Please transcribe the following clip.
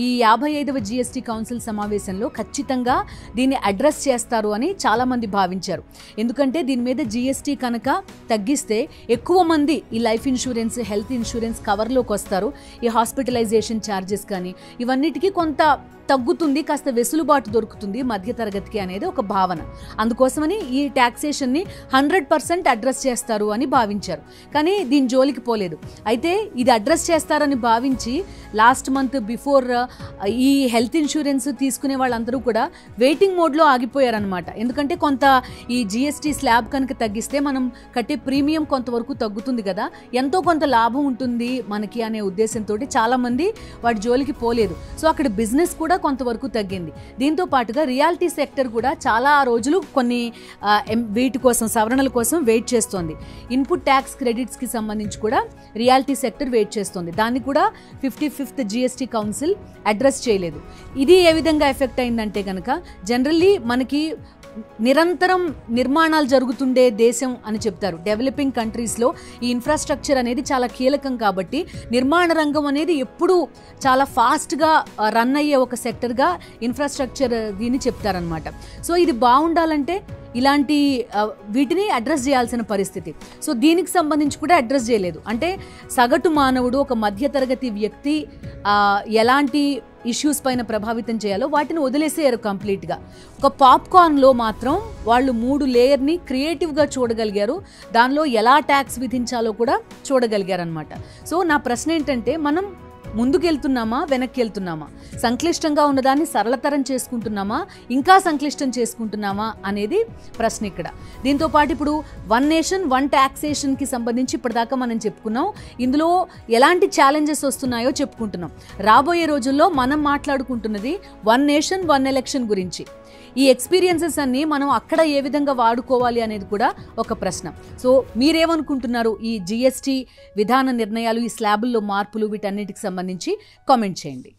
ఈ 55వ GST council సమావేశంలో ఖచ్చితంగా దీన్ని అడ్రస్ చేస్తారు అని చాలామంది భావించారు. ఎందుకంటే దీని మీద జీఎస్టీ కనుక తగ్గిస్తే ఎక్కువ మంది ఈ లైఫ్ ఇన్సూరెన్స్, హెల్త్ ఇన్సూరెన్స్ కవర్లోకి వస్తారు. ఈ హాస్పిటలైజేషన్ ఛార్జెస్ కానీ ఇవన్నిటికీ కొంత తగ్గుతుంది, కాస్త వెసులుబాటు దొరుకుతుంది మధ్యతరగతికి అనేది ఒక భావన. అందుకోసమని ఈ ట్యాక్సేషన్ని 100% అడ్రస్ చేస్తారు అని భావించారు. కానీ దీని జోలికి పోలేదు. అయితే ఇది అడ్రస్ చేస్తారని భావించి లాస్ట్ మంత్ బిఫోర్ ఈ హెల్త్ ఇన్సూరెన్స్ తీసుకునే వాళ్ళందరూ కూడా వెయిటింగ్ మోడ్లో ఆగిపోయారనమాట. ఎందుకంటే కొంత ఈ జీఎస్టీ స్లాబ్ కనుక తగ్గిస్తే మనం కట్టే ప్రీమియం కొంతవరకు తగ్గుతుంది కదా, ఎంతో కొంత లాభం ఉంటుంది మనకి అనే ఉద్దేశంతో చాలామంది వాటి జోలికి పోలేదు. సో అక్కడ బిజినెస్ కూడా కొంతవరకు తగ్గింది. దీంతో పాటుగా రియాలిటీ సెక్టర్ కూడా చాలా రోజులు కొన్ని వీటి కోసం, సవరణల కోసం వెయిట్ చేస్తోంది. ఇన్పుట్ ట్యాక్స్ క్రెడిట్స్కి సంబంధించి కూడా రియాలిటీ సెక్టర్ వెయిట్ చేస్తుంది. దాన్ని కూడా 55th జీఎస్టీ కౌన్సిల్ అడ్రస్ చేయలేదు. ఇది ఏ విధంగా ఎఫెక్ట్ అయిందంటే కనుక జనరల్లీ మనకి నిరంతరం నిర్మాణాలు జరుగుతుండే దేశం అని చెప్తారు. డెవలపింగ్ కంట్రీస్లో ఈ ఇన్ఫ్రాస్ట్రక్చర్ అనేది చాలా కీలకం కాబట్టి నిర్మాణ రంగం అనేది ఎప్పుడూ చాలా ఫాస్ట్గా రన్ అయ్యే ఒక సెక్టర్గా ఇన్ఫ్రాస్ట్రక్చర్ దీన్ని చెప్తారనమాట. సో ఇది బాగుండాలంటే ఇలాంటి వీటిని అడ్రస్ చేయాల్సిన పరిస్థితి. సో దీనికి సంబంధించి కూడా అడ్రస్ చేయలేదు. అంటే సగటు మానవుడు, ఒక మధ్యతరగతి వ్యక్తి ఎలాంటి ఇష్యూస్ పైన ప్రభావితం చేయాలో వాటిని వదిలేసేయారు కంప్లీట్గా. ఒక పాప్కార్న్లో మాత్రం వాళ్ళు 3 లేయర్ని క్రియేటివ్గా చూడగలిగారు. దానిలో ఎలా ట్యాక్స్ విధించాలో కూడా చూడగలిగారు అనమాట. సో నా ప్రశ్న ఏంటంటే, మనం ముందుకెళ్తున్నామా, వెనక్కి వెళ్తున్నామా? సంక్లిష్టంగా ఉన్నదాన్ని సరళతరం చేసుకుంటున్నామా, ఇంకా సంక్లిష్టం చేసుకుంటున్నామా అనేది ప్రశ్న ఇక్కడ. దీంతోపాటు ఇప్పుడు 1 నేషన్ 1 ట్యాక్సేషన్కి సంబంధించి ఇప్పటిదాకా మనం చెప్పుకున్నాం. ఇందులో ఎలాంటి ఛాలెంజెస్ వస్తున్నాయో చెప్పుకుంటున్నాం. రాబోయే రోజుల్లో మనం మాట్లాడుకుంటున్నది 1 నేషన్ 1 ఎలక్షన్ గురించి. ఈ ఎక్స్పీరియన్సెస్ అన్నీ మనం అక్కడ ఏ విధంగా వాడుకోవాలి అనేది కూడా ఒక ప్రశ్న. సో మీరేమనుకుంటున్నారు? ఈ జీఎస్టీ విధాన నిర్ణయాలు, ఈ స్లాబుల్లో మార్పులు, వీటన్నిటికి సంబంధించి కామెంట్ చేయండి.